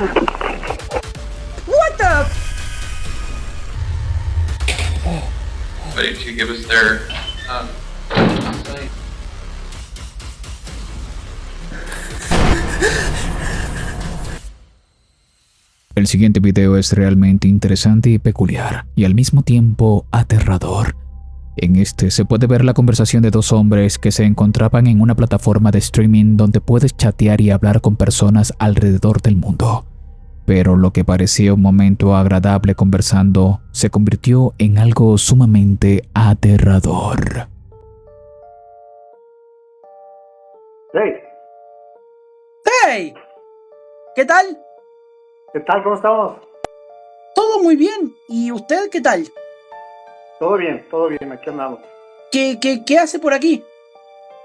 What the? Ready to give us their site. El siguiente video es realmente interesante y peculiar, y al mismo tiempo aterrador. En este se puede ver la conversación de dos hombres que se encontraban en una plataforma de streaming donde puedes chatear y hablar con personas alrededor del mundo. Pero lo que parecía un momento agradable conversando se convirtió en algo sumamente aterrador. Hey, ¡Hey! ¿Qué tal? ¿qué tal? ¿Cómo estamos? Todo muy bien. ¿Y usted qué tal? Todo bien, aquí andamos. ¿Qué hace por aquí?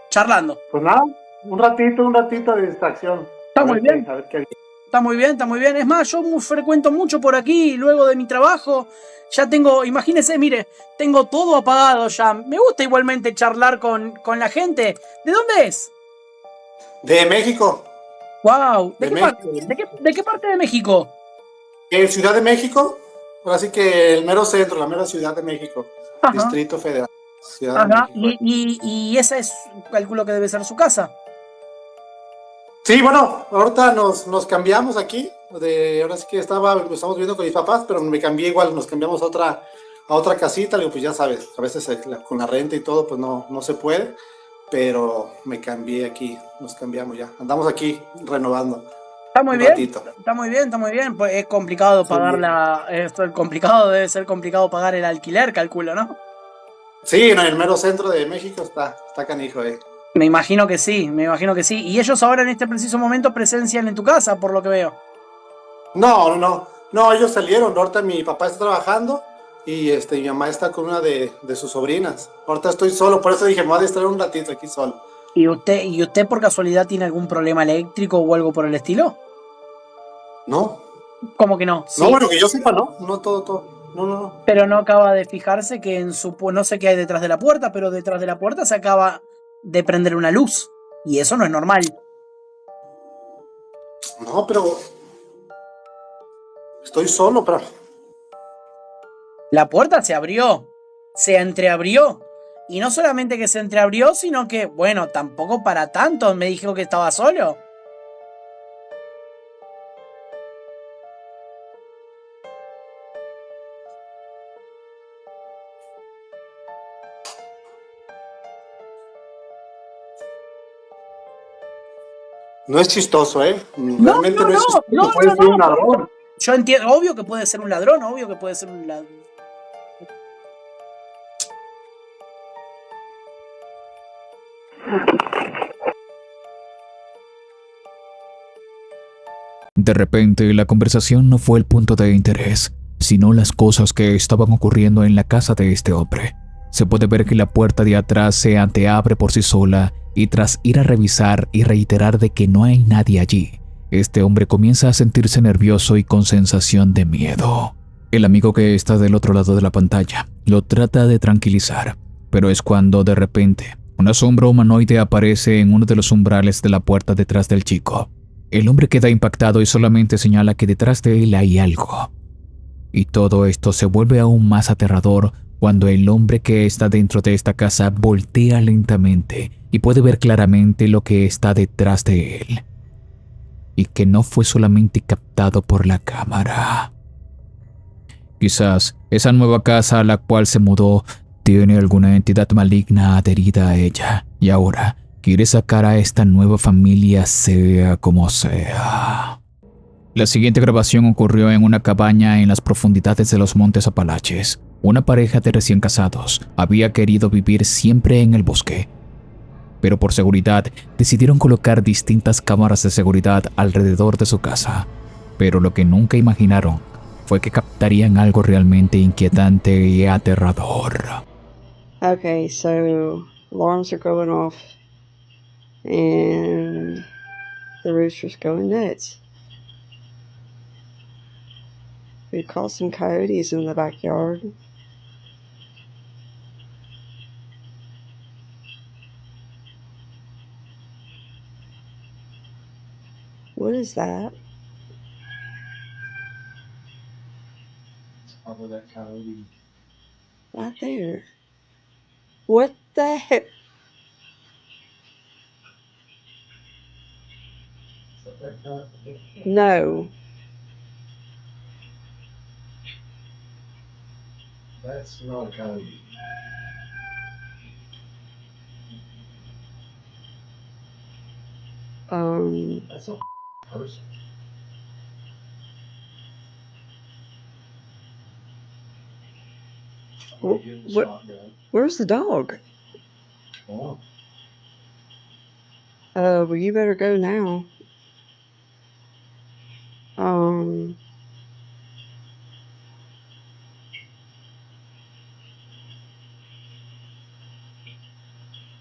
Charlando. Pues nada, un ratito de distracción. Está muy bien. A ver qué hay. Está muy bien, está muy bien. Es más, yo frecuento mucho por aquí luego de mi trabajo. Ya tengo, imagínese, mire, tengo todo apagado ya. Me gusta igualmente charlar con la gente. ¿De dónde es? De México. Wow. De ¿De México. qué parte de México? En Ciudad de México, ahora sí que el mero centro, la mera Ciudad de México, Ajá. Distrito Federal, Ciudad de Ajá. México. Y esa es, calculo que debe ser su casa. Sí, bueno, ahorita nos cambiamos aquí. Ahora sí que estamos viviendo con mis papás, pero me cambié igual, nos cambiamos a otra casita. Le digo, pues ya sabes, a veces con la renta y todo, pues no se puede. Pero me cambié aquí, nos cambiamos ya. Andamos aquí renovando Está muy un bien, ratito. está muy bien, está muy bien. Pues es complicado pagar debe ser complicado pagar el alquiler, calculo, ¿no? Sí, en el mero centro de México está canijo, Me imagino que sí, me imagino que sí. Y ellos ahora en este preciso momento presencian en tu casa, por lo que veo. No, ellos salieron. Ahorita mi papá está trabajando y mi mamá está con una de sus sobrinas. Ahorita estoy solo, por eso dije, me voy a distraer un ratito aquí solo. ¿Y usted por casualidad tiene algún problema eléctrico o algo por el estilo? No, ¿Cómo que no? no, Sí. bueno, que yo sepa, no, no todo. No. Pero no acaba de fijarse que no sé qué hay detrás de la puerta, pero detrás de la puerta se acaba de prender una luz. Y eso no es normal. No, pero estoy solo, pero La puerta se abrió, se entreabrió. Y no solamente que se entreabrió, sino que, bueno, tampoco para tanto. Me dijo que estaba solo. no es chistoso, No, Realmente no, no no, es chistoso, no, puede no, ser un no. ladrón. Yo entiendo, obvio que puede ser un ladrón, obvio que puede ser un ladrón. De repente, la conversación no fue el punto de interés, sino las cosas que estaban ocurriendo en la casa de este hombre. Se puede ver que la puerta de atrás se anteabre por sí sola y tras ir a revisar y reiterar de que no hay nadie allí, este hombre comienza a sentirse nervioso y con sensación de miedo. El amigo que está del otro lado de la pantalla lo trata de tranquilizar, pero es cuando de repente una sombra humanoide aparece en uno de los umbrales de la puerta detrás del chico. El hombre queda impactado y solamente señala que detrás de él hay algo. Y todo esto se vuelve aún más aterrador cuando el hombre que está dentro de esta casa voltea lentamente y puede ver claramente lo que está detrás de él. Y que no fue solamente captado por la cámara. Quizás esa nueva casa a la cual se mudó tiene alguna entidad maligna adherida a ella y ahora quiere sacar a esta nueva familia sea como sea. La siguiente grabación ocurrió en una cabaña en las profundidades de los Montes Apalaches. Una pareja de recién casados había querido vivir siempre en el bosque, pero por seguridad decidieron colocar distintas cámaras de seguridad alrededor de su casa. Pero lo que nunca imaginaron fue que captarían algo realmente inquietante y aterrador. Okay, so alarms are going off and the rooster's going nuts. We caught some coyotes in the backyard. What is that? Right there. What the heck? No. That's not a coyote. That's a person. Where's the dog? Oh. Well, you better go now. Um,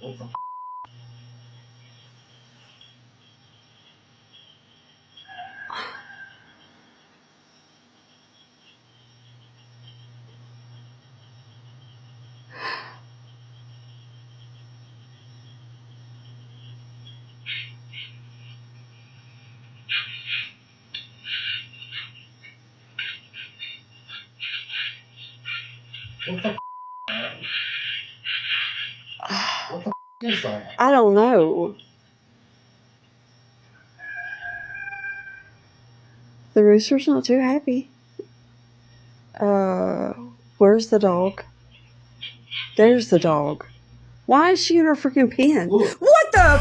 What the What the What the is that? I don't know. The rooster's not too happy. Where's the dog? There's the dog. Why is she in her freaking pen? Look. What the?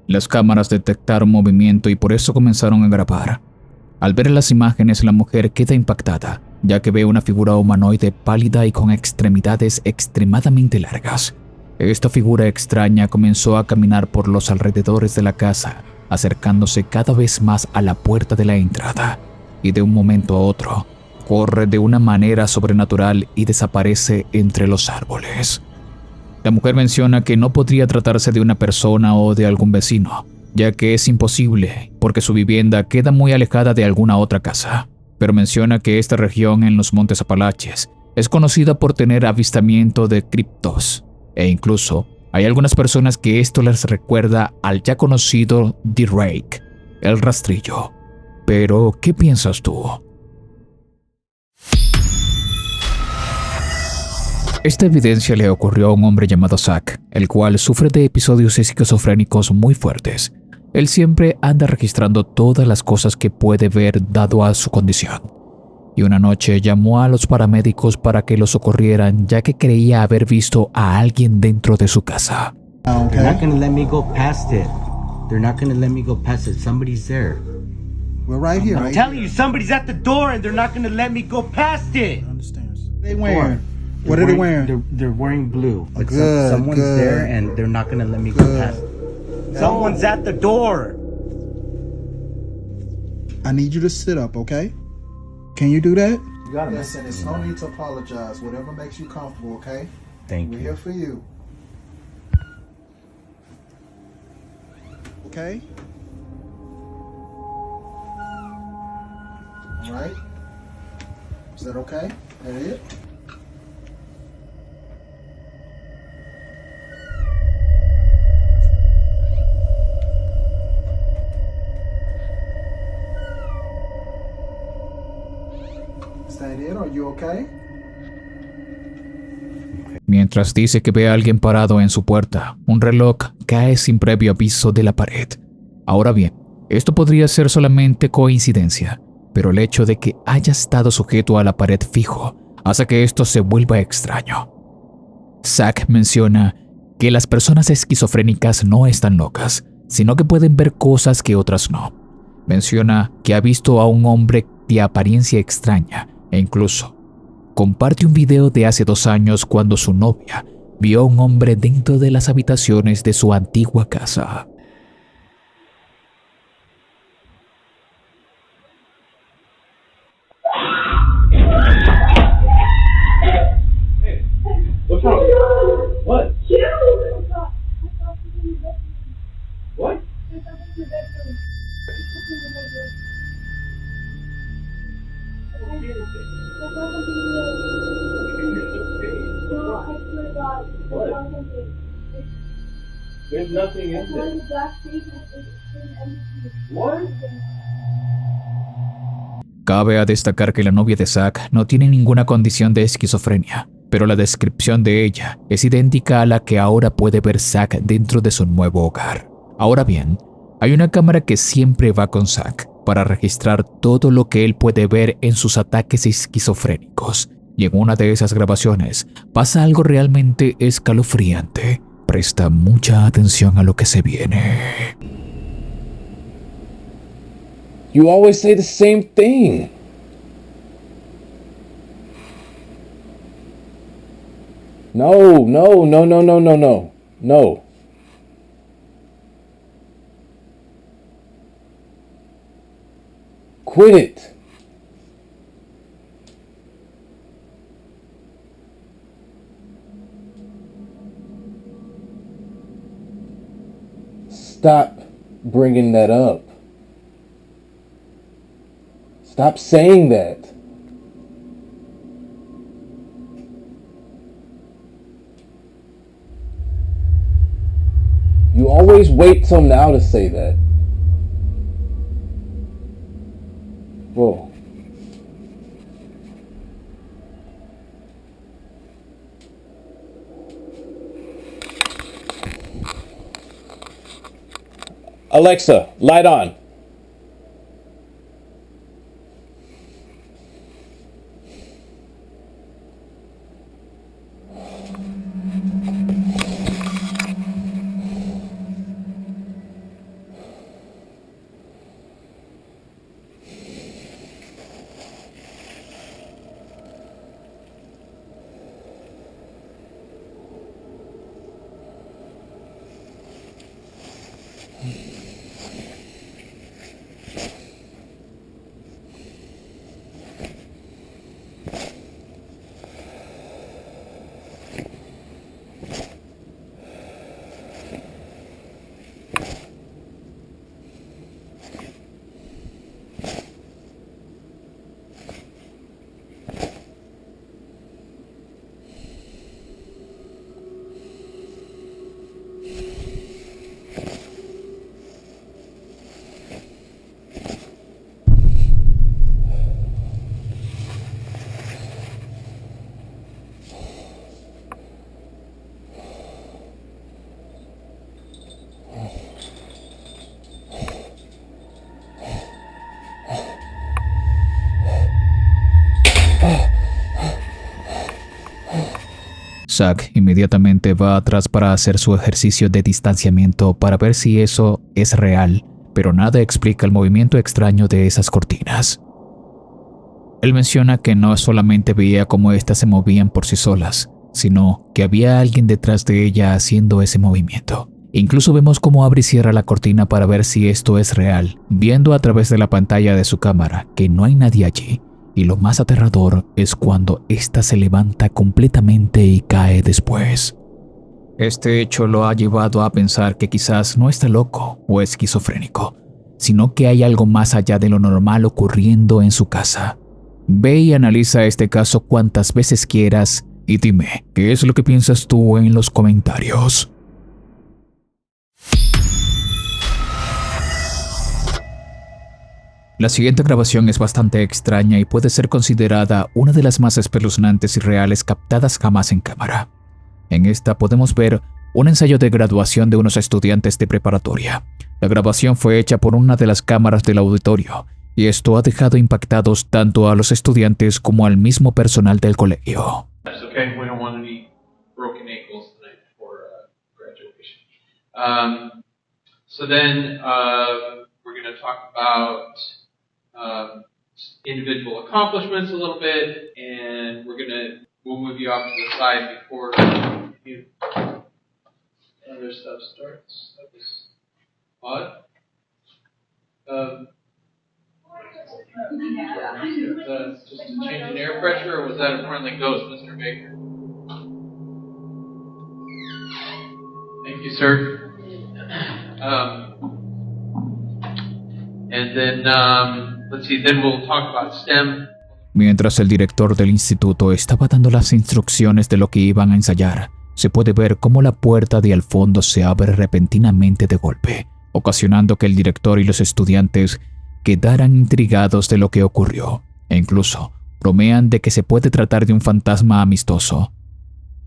Las cámaras detectaron movimiento y por eso comenzaron a grabar. Al ver las imágenes, la mujer queda impactada, ya que ve una figura humanoide pálida y con extremidades extremadamente largas. Esta figura extraña comenzó a caminar por los alrededores de la casa, acercándose cada vez más a la puerta de la entrada, y de un momento a otro, corre de una manera sobrenatural y desaparece entre los árboles. La mujer menciona que no podría tratarse de una persona o de algún vecino, ya que es imposible porque su vivienda queda muy alejada de alguna otra casa, pero menciona que esta región en los Montes Apalaches es conocida por tener avistamiento de criptos, e incluso hay algunas personas que esto les recuerda al ya conocido The Rake, el rastrillo. Pero, ¿qué piensas tú? Esta evidencia le ocurrió a un hombre llamado Zach, el cual sufre de episodios esquizofrénicos muy fuertes. Él siempre anda registrando todas las cosas que puede ver dado a su condición. Y una noche llamó a los paramédicos para que lo socorrieran, ya que creía haber visto a alguien dentro de su casa. They're not gonna let me go past it. They're not gonna let me go past it. Somebody's there. We're right here. I'm telling you, somebody's at the door and they're not gonna let me go past it. They wearing? What are they wearing? They're wearing blue. But Good, someone's good. there and they're not gonna let me go past it. Someone's at the door. I need you to sit up, okay? Can you do that? You got it. Listen, there's no need to apologize. Whatever makes you comfortable, okay? Thank We're you. here for you. Okay? All right? Is that okay? That it? Is that it? Are you okay? Mientras dice que ve a alguien parado en su puerta, un reloj cae sin previo aviso de la pared. Ahora bien, esto podría ser solamente coincidencia, pero el hecho de que haya estado sujeto a la pared fijo hace que esto se vuelva extraño. Zach menciona que las personas esquizofrénicas no están locas, sino que pueden ver cosas que otras no. Menciona que ha visto a un hombre de apariencia extraña e incluso comparte un video de hace 2 años cuando su novia vio a un hombre dentro de las habitaciones de su antigua casa. What's wrong? What? What? There's nothing in there. What? Cabe a destacar que la novia de Zack no tiene ninguna condición de esquizofrenia, pero la descripción de ella es idéntica a la que ahora puede ver Zack dentro de su nuevo hogar. Ahora bien, hay una cámara que siempre va con Zack para registrar todo lo que él puede ver en sus ataques esquizofrénicos, y en una de esas grabaciones pasa algo realmente escalofriante. Presta mucha atención a lo que se viene. You always say the same thing. No. No. Quit it. Stop bringing that up. Stop saying that. You always wait till now to say that. Whoa. Alexa, light on. Zack inmediatamente va atrás para hacer su ejercicio de distanciamiento para ver si eso es real, pero nada explica el movimiento extraño de esas cortinas. Él menciona que no solamente veía cómo éstas se movían por sí solas, sino que había alguien detrás de ella haciendo ese movimiento. Incluso vemos cómo abre y cierra la cortina para ver si esto es real, viendo a través de la pantalla de su cámara que no hay nadie allí. Y lo más aterrador es cuando ésta se levanta completamente y cae después. Este hecho lo ha llevado a pensar que quizás no está loco o esquizofrénico, sino que hay algo más allá de lo normal ocurriendo en su casa. Ve y analiza este caso cuantas veces quieras y dime qué es lo que piensas tú en los comentarios. La siguiente grabación es bastante extraña y puede ser considerada una de las más espeluznantes y reales captadas jamás en cámara. En esta podemos ver un ensayo de graduación de unos estudiantes de preparatoria. La grabación fue hecha por una de las cámaras del auditorio y esto ha dejado impactados tanto a los estudiantes como al mismo personal del colegio. Okay, we don't want any broken ankles tonight before graduation. So then we're going to talk about individual accomplishments a little bit, and we'll move you off to the side before other stuff starts. That was odd. Just a change in air pressure, or was that a friendly ghost, Mr. Baker? Thank you, sir. And then, let's see, then we'll talk about STEM. Mientras el director del instituto estaba dando las instrucciones de lo que iban a ensayar, se puede ver cómo la puerta de al fondo se abre repentinamente de golpe, ocasionando que el director y los estudiantes quedaran intrigados de lo que ocurrió e incluso bromean de que se puede tratar de un fantasma amistoso.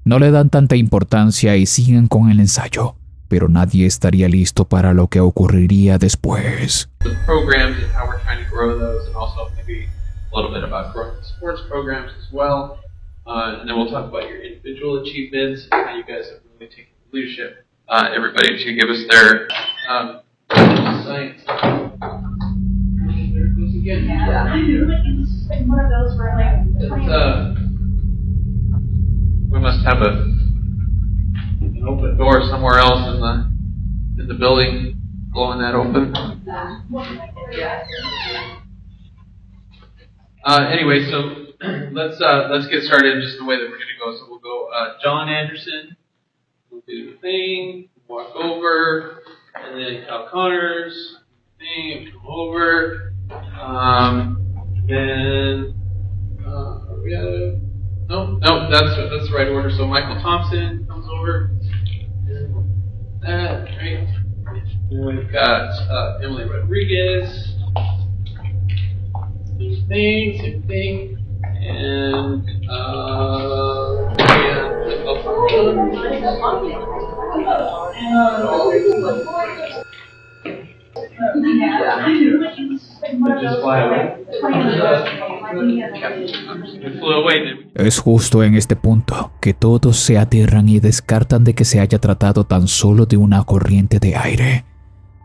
No le dan tanta importancia y siguen con el ensayo, pero nadie estaría listo para lo que ocurriría después. The programs and how we're trying to grow those, and also maybe a little bit about growing the sports programs as well. And then we'll talk about your individual achievements and how you guys have really taken leadership. Everybody to give us their science. There it goes again. Yeah. It's one of those where like we must have an open door somewhere else in the building, blowing that open. Anyway, so let's get started just the way that we're gonna go. So we'll go John Anderson, we'll do the thing, walk over, and then Cal Connors, thing, come over, then we got no, that's the right order. So Michael Thompson comes over, that right. Then we've got Emily Rodriguez. Same thing, and just fly away. It flew away. Es justo en este punto que todos se aterran y descartan de que se haya tratado tan solo de una corriente de aire.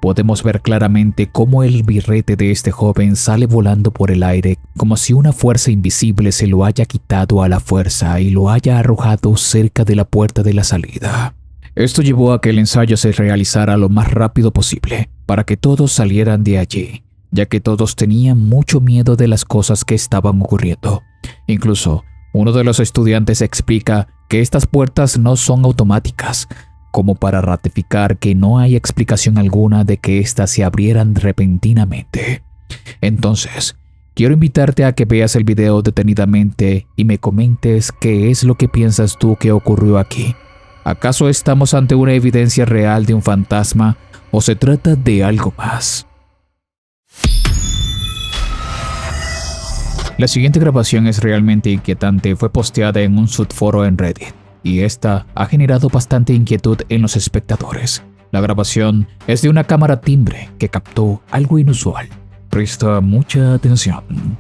Podemos ver claramente cómo el birrete de este joven sale volando por el aire como si una fuerza invisible se lo haya quitado a la fuerza y lo haya arrojado cerca de la puerta de la salida. Esto llevó a que el ensayo se realizara lo más rápido posible para que todos salieran de allí, ya que todos tenían mucho miedo de las cosas que estaban ocurriendo. Incluso, uno de los estudiantes explica que estas puertas no son automáticas, como para ratificar que no hay explicación alguna de que éstas se abrieran repentinamente. Entonces, quiero invitarte a que veas el video detenidamente y me comentes qué es lo que piensas tú que ocurrió aquí. ¿Acaso estamos ante una evidencia real de un fantasma o se trata de algo más? La siguiente grabación es realmente inquietante y fue posteada en un subforo en Reddit, y esta ha generado bastante inquietud en los espectadores. La grabación es de una cámara timbre que captó algo inusual. Presta mucha atención.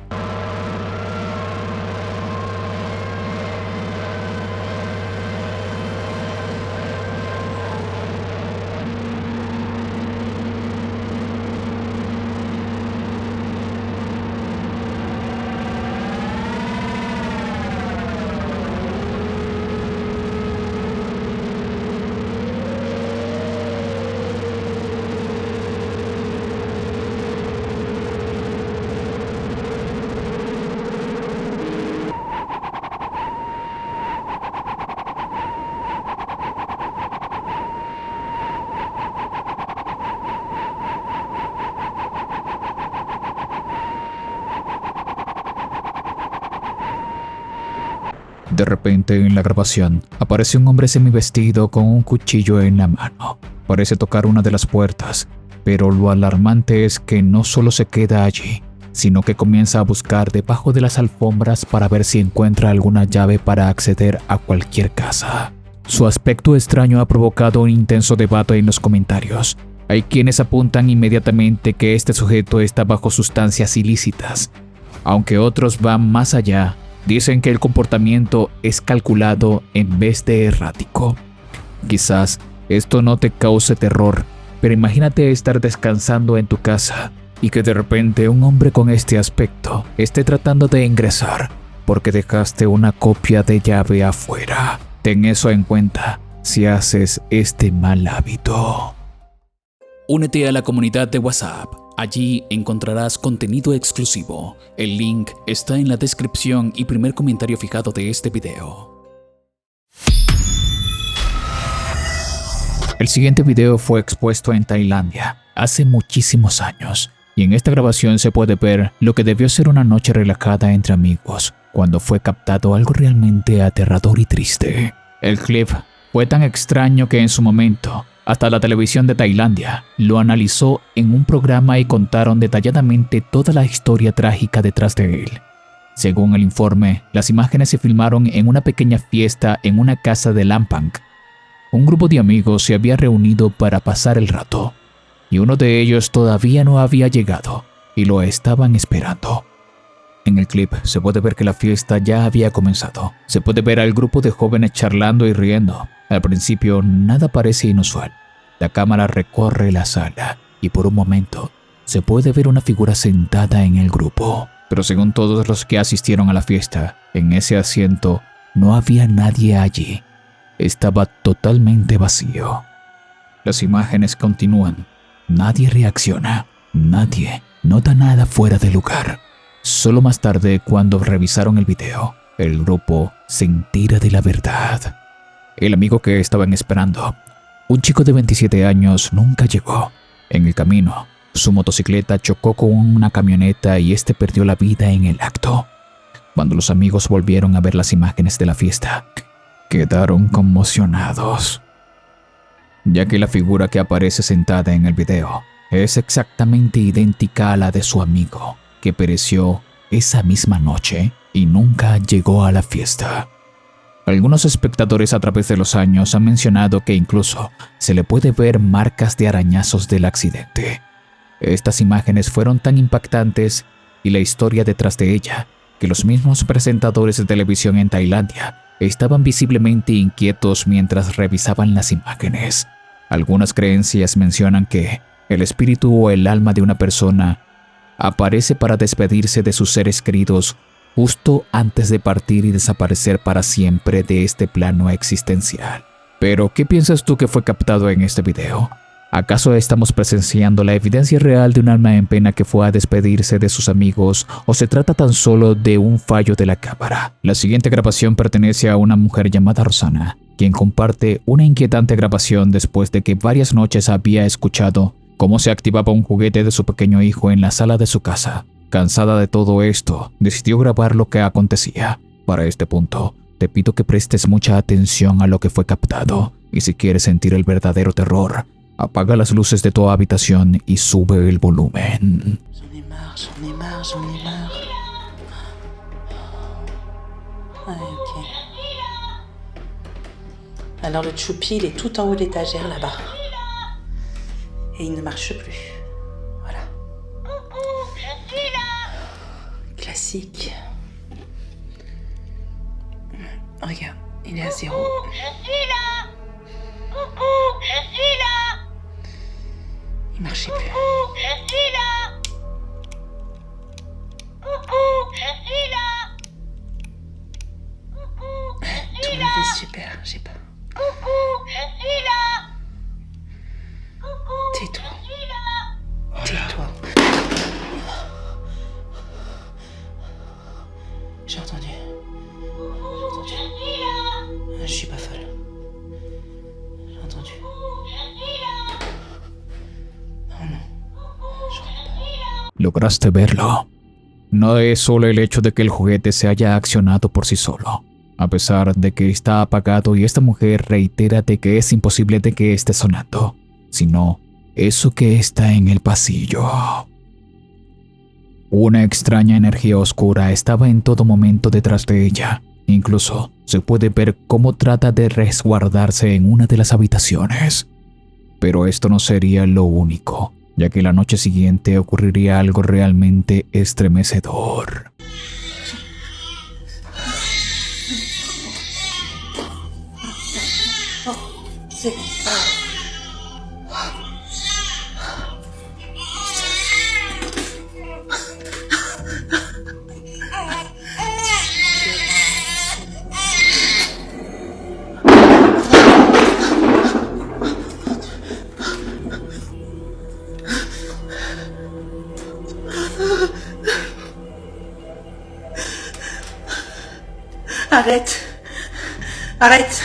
De repente en la grabación aparece un hombre semivestido con un cuchillo en la mano. Parece tocar una de las puertas, pero lo alarmante es que no solo se queda allí, sino que comienza a buscar debajo de las alfombras para ver si encuentra alguna llave para acceder a cualquier casa. Su aspecto extraño ha provocado un intenso debate en los comentarios. Hay quienes apuntan inmediatamente que este sujeto está bajo sustancias ilícitas, aunque otros van más allá. Dicen que el comportamiento es calculado en vez de errático. Quizás esto no te cause terror, pero imagínate estar descansando en tu casa y que de repente un hombre con este aspecto esté tratando de ingresar porque dejaste una copia de llave afuera. Ten eso en cuenta si haces este mal hábito. Únete a la comunidad de WhatsApp. Allí encontrarás contenido exclusivo. El link está en la descripción y primer comentario fijado de este video. El siguiente video fue expuesto en Tailandia hace muchísimos años, y en esta grabación se puede ver lo que debió ser una noche relajada entre amigos, cuando fue captado algo realmente aterrador y triste. El clip fue tan extraño que en su momento Hasta la televisión de Tailandia lo analizó en un programa y contaron detalladamente toda la historia trágica detrás de él. Según el informe, las imágenes se filmaron en una pequeña fiesta en una casa de Lampang. Un grupo de amigos se había reunido para pasar el rato, y uno de ellos todavía no había llegado, y lo estaban esperando. En el clip se puede ver que la fiesta ya había comenzado. Se puede ver al grupo de jóvenes charlando y riendo. Al principio nada parece inusual. La cámara recorre la sala y por un momento se puede ver una figura sentada en el grupo. Pero según todos los que asistieron a la fiesta, en ese asiento no había nadie allí. Estaba totalmente vacío. Las imágenes continúan. Nadie reacciona. Nadie nota nada fuera de lugar. Solo más tarde, cuando revisaron el video, el grupo se entera de la verdad. El amigo que estaban esperando, un chico de 27 años, nunca llegó. En el camino, su motocicleta chocó con una camioneta y este perdió la vida en el acto. Cuando los amigos volvieron a ver las imágenes de la fiesta, quedaron conmocionados, ya que la figura que aparece sentada en el video es exactamente idéntica a la de su amigo, que pereció esa misma noche y nunca llegó a la fiesta. Algunos espectadores a través de los años han mencionado que incluso se le puede ver marcas de arañazos del accidente. Estas imágenes fueron tan impactantes y la historia detrás de ella, que los mismos presentadores de televisión en Tailandia estaban visiblemente inquietos mientras revisaban las imágenes. Algunas creencias mencionan que el espíritu o el alma de una persona aparece para despedirse de sus seres queridos justo antes de partir y desaparecer para siempre de este plano existencial. Pero, ¿qué piensas tú que fue captado en este video? ¿Acaso estamos presenciando la evidencia real de un alma en pena que fue a despedirse de sus amigos o se trata tan solo de un fallo de la cámara? La siguiente grabación pertenece a una mujer llamada Rosana, quien comparte una inquietante grabación después de que varias noches había escuchado cómo se activaba un juguete de su pequeño hijo en la sala de su casa. Cansada de todo esto, decidió grabar lo que acontecía. Para este punto, te pido que prestes mucha atención a lo que fue captado, y si quieres sentir el verdadero terror, apaga las luces de tu habitación y sube el volumen. J'en ai marre, j'en ai marre, j'en ai marre. Ouais, ok. Alors le choupi, il est tout en haut de l'étagère là-bas. Et il ne marche plus. Voilà. Classique. Regarde, il est à 0. Je suis là. Coucou, je suis là. Il marchait plus. Coucou, je suis là. Coucou, je suis là. Coucou, je suis là. Tout le monde est super, j'ai pas. Coucou, je suis là. Coucou, tais-toi. Tais-toi. J'ai entendu. Je suis pas folle. J'ai entendu. Oh non. Je crois pas. ¿Lograste verlo? No es solo el hecho de que el juguete se haya accionado por sí solo, a pesar de que está apagado y esta mujer reitera de que es imposible de que esté sonando, sino eso que está en el pasillo. Una extraña energía oscura estaba en todo momento detrás de ella. Incluso se puede ver cómo trata de resguardarse en una de las habitaciones. Pero esto no sería lo único, ya que la noche siguiente ocurriría algo realmente estremecedor. Arrête. Arrête.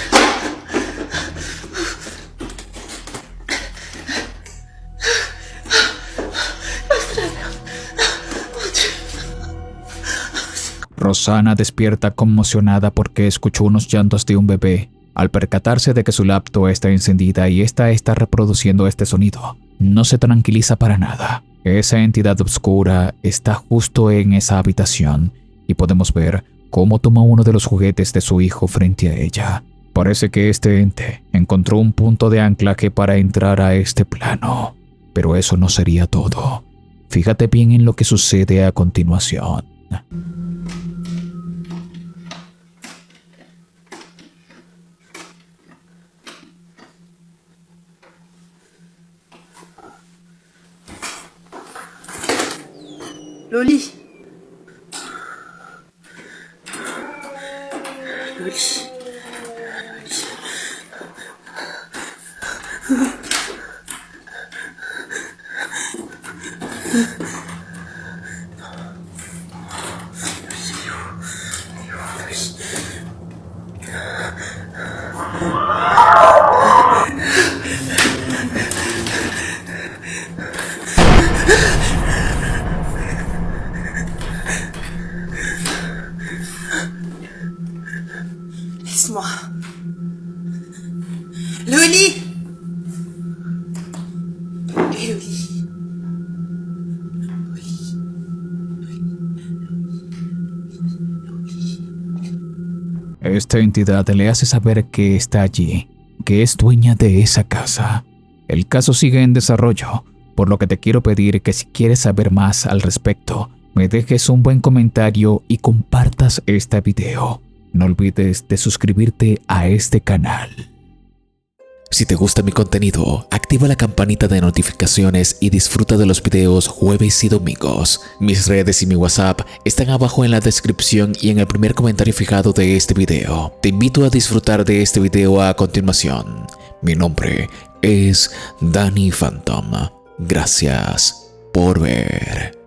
Rosana despierta conmocionada porque escuchó unos llantos de un bebé Al percatarse de que su laptop está encendida y esta está reproduciendo este sonido, no se tranquiliza para nada. Esa entidad oscura está justo en esa habitación y podemos ver cómo toma uno de los juguetes de su hijo frente a ella. Parece que este ente encontró un punto de anclaje para entrar a este plano, pero eso no sería todo. Fíjate bien en lo que sucede a continuación. Loli. Loli. Laisse-moi. Loli. Loli. Esta entidad le hace saber que está allí, que es dueña de esa casa. El caso sigue en desarrollo, por lo que te quiero pedir que si quieres saber más al respecto, me dejes un buen comentario y compartas este video. No olvides de suscribirte a este canal. Si te gusta mi contenido, activa la campanita de notificaciones y disfruta de los videos jueves y domingos. Mis redes y mi WhatsApp están abajo en la descripción y en el primer comentario fijado de este video. Te invito a disfrutar de este video a continuación. Mi nombre es Danny Phantom. Gracias por ver.